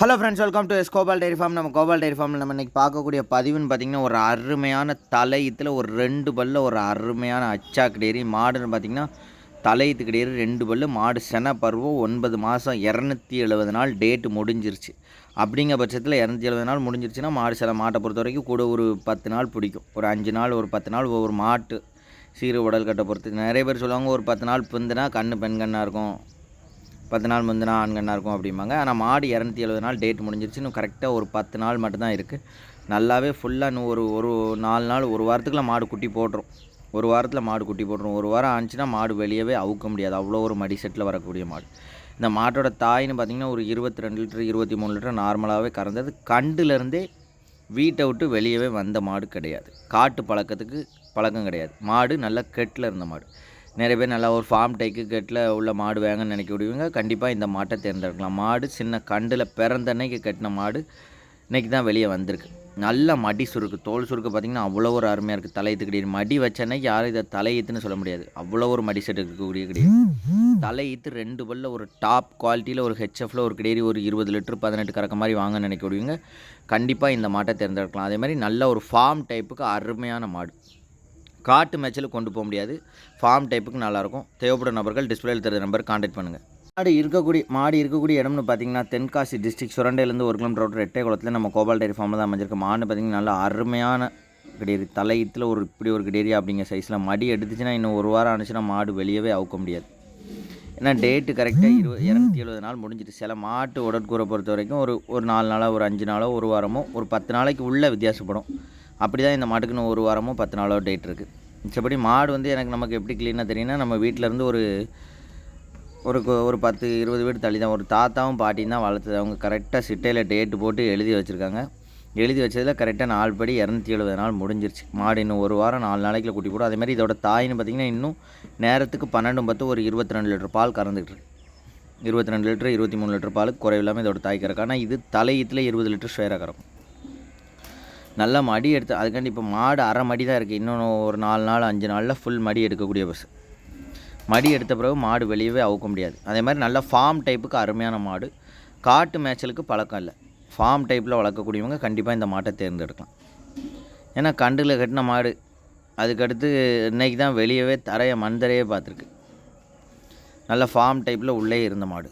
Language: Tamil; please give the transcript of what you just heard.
Hello friends, welcome to Gopal dairy farm. நம்ம கோபால் டைரி ஃபார்மில் நம்ம இன்றைக்கி பார்க்கக்கூடிய பதிவுன்னு பார்த்திங்கன்னா, ஒரு அருமையான தலையத்தில் ஒரு 2 பல்ல ஒரு அருமையான அச்சாக்கு டேரி மாடுன்னு பார்த்திங்கன்னா, தலையத்துக்கு டேரி 2 பல்லு மாடு சென பருவம் 9 மாதம் 270 நாள் டேட்டு முடிஞ்சிருச்சு. அப்படிங்கிற பட்சத்தில் 270 நாள் முடிஞ்சிருச்சுன்னா மாடு சில மாட்டை பொறுத்த வரைக்கும் கூட ஒரு 10 நாள் பிடிக்கும். ஒரு 5 நாள் ஒரு 10 நாள் ஒவ்வொரு மாட்டு சீரு உடல் கட்டை பொறுத்து. நிறைய பேர் சொல்லுவாங்க ஒரு 10 நாள் பிந்துனா கண்ணு பெண் கண்ணாக இருக்கும், 10 நாள் முந்தினா ஆண்கண்ணாக இருக்கும் அப்படிம்பாங்க. ஆனால் மாடு 270 நாள் டேட் முடிஞ்சிருச்சு. இன்னும் கரெக்டாக ஒரு 10 நாள் மட்டும்தான் இருக்குது. நல்லாவே ஃபுல்லாக இன்னும் ஒரு 4 நாள் ஒரு வாரத்துக்குள்ள மாடு குட்டி போட்டுரும். ஒரு வாரத்தில் மாடு குட்டி போட்டுரும். ஒரு வாரம் ஆச்சுன்னா மாடு வெளியவே அவுக்க முடியாது. அவ்வளோ ஒரு மடி செட்டில் வரக்கூடிய மாடு. இந்த மாட்டோட தாயின்னு பார்த்திங்கன்னா ஒரு 22 லிட்டர் 23 லிட்டர் நார்மலாகவே கறந்தது. கண்டுலேருந்தே வீட்டை விட்டு வெளியவே வந்த மாடு கிடையாது. காட்டு பழக்கம் கிடையாது. மாடு நல்லா கெட்டில் இருந்த மாடு. நிறைய பேர் நல்லா ஒரு ஃபார்ம் டைக்கு கெட்டில் உள்ள மாடு வேங்கன்னு நினைக்கக்கூடியவங்க கண்டிப்பாக இந்த மாட்டை தேர்ந்தெடுக்கலாம். மாடு சின்ன கண்டில் பிறந்த அன்னைக்கு கட்டின மாடு இன்றைக்கி தான் வெளியே வந்திருக்கு. நல்ல மடி சுருக்கு, தோல் சுருக்கு பார்த்திங்கன்னா அவ்வளோ ஒரு அருமையாக இருக்குது. தலையீத்து மடி வச்ச அன்னைக்கு யாரும் இதை தலையீத்துன்னு சொல்ல முடியாது. அவ்வளோ ஒரு மடி செட்டு இருக்கக்கூடிய கிடையாது. தலையீத்து 2 பல்ல ஒரு டாப் குவாலிட்டியில் ஒரு ஹெச்எஃப்பில் ஒரு கிடையாது ஒரு 20 லிட்டர் 18 கறக்க மாதிரி வாங்க நினைக்கக்கூடியவங்க கண்டிப்பாக இந்த மாட்டை தேர்ந்தெடுக்கலாம். அதே மாதிரி நல்ல ஒரு ஃபார்ம் டைப்புக்கு அருமையான மாடு. காட்டு மேட்சில் கொண்டு போக முடியாது. ஃபார்ம் டைப்புக்கு நல்லாயிருக்கும். தேவைப்படும் நபர்கள் டிஸ்பிளேயில் தெரிஞ்ச நம்பர் கான்டாக்ட் பண்ணுங்கள். மாடு இருக்கக்கூடிய இடம்னு பார்த்திங்கன்னா தென்காசி டிஸ்ட்ரிக்ட் சுரண்டையிலேருந்து 1 கிலோமீட்டர் ரோடு ரெட்டைக்குளத்தில் நம்ம கோபால் டைரி ஃபார்மில் தான் அமைஞ்சிருக்கு. மாடு பார்த்திங்கன்னா நல்லா அருமையான கிடையாது. தலையத்தில் ஒரு இப்படி ஒரு கிடையாது அப்படிங்கிற சைஸில் மடி எடுத்துச்சுன்னா இன்னும் ஒரு வாரம் ஆனிச்சுன்னா மாடு வெளியவே அவுக்க முடியாது. ஏன்னா டேட்டு கரெக்டாக 270 நாள் முடிஞ்சிட்டு. சில மாட்டு உடற்கூரை பொறுத்த வரைக்கும் ஒரு 4 நாளோ ஒரு 5 நாளோ ஒரு வாரமோ ஒரு 10 நாளைக்கு உள்ளே வித்தியாசப்படும். அப்படி தான் இந்த மாட்டுக்குன்னு ஒரு வாரமோ 10 நாளோ டேட் இருக்குது. மிச்சப்படி மாடு நமக்கு எப்படி க்ளீனாக தெரியும்னா, நம்ம வீட்டிலேருந்து ஒரு 10-20 வீடு தள்ளி தான் ஒரு தாத்தாவும் பாட்டியும் தான் வளர்த்தது. அவங்க கரெக்டாக சிட்டையில் டேட்டு போட்டு எழுதி வச்சுருக்காங்க. எழுதி வச்சதில் கரெக்டாக 4 படி 270 நாள் முடிஞ்சிருச்சு. மாடு இன்னும் ஒரு வாரம் 4 நாளைக்குள்ள குட்டி போடும். அதேமாதிரி இதோட தாயின்னு பார்த்திங்கன்னா இன்னும் நேரத்துக்கு 12-10 ஒரு 22 லிட்டர் பால் கறந்துக்கிட்டு இருக்கு. 22 லிட்டர் 23 லிட்டர் பாலுக்கு குறைவில்லாமல் இதோட தாய் கறக்கும். ஆனால் இது தலையீத்தில் 20 லிட்டர் ஷேராக கறக்கும். நல்லா மடி எடுத்து அதுக்காண்டி இப்போ மாடு அரை மடி தான் இருக்குது. இன்னொன்று ஒரு 4 நாள் 5 நாளில் ஃபுல் மடி எடுக்கக்கூடிய பஸ். மடி எடுத்த பிறகு மாடு வெளியவே அவுக்க முடியாது. அதே மாதிரி நல்ல ஃபார்ம் டைப்புக்கு அருமையான மாடு. காட்டு மேய்ச்சலுக்கு பழக்கம் இல்லை. ஃபார்ம் டைப்பில் வளர்க்கக்கூடியவங்க கண்டிப்பாக இந்த மாட்டை தேர்ந்தெடுக்கலாம். ஏன்னா கண்டில் கட்டின மாடு அதுக்கடுத்து இன்றைக்கி தான் வெளியவே மண் தரையே பார்த்துருக்கு. நல்ல ஃபார்ம் டைப்பில் உள்ளே இருந்த மாடு.